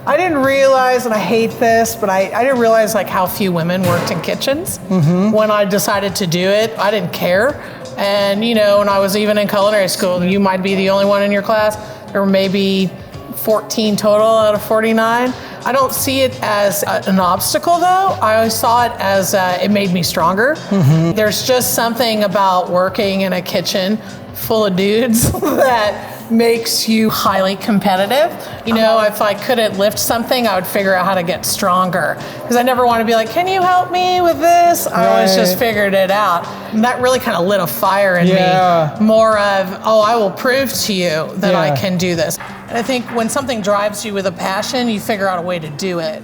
I didn't realize, and I hate this, but I didn't realize like how few women worked in kitchens. When I decided to do it, I didn't care. And when I was even in culinary school, you might be the only one in your class. There were maybe 14 total out of 49. I don't see it as an obstacle though. I always saw it as it made me stronger. There's just something about working in a kitchen full of dudes that makes you highly competitive. If I couldn't lift something, I would figure out how to get stronger. Because I never want to be like, can you help me with this? I always just figured it out. And that really kind of lit a fire in me. More of, I will prove to you that I can do this. And I think when something drives you with a passion, you figure out a way to do it.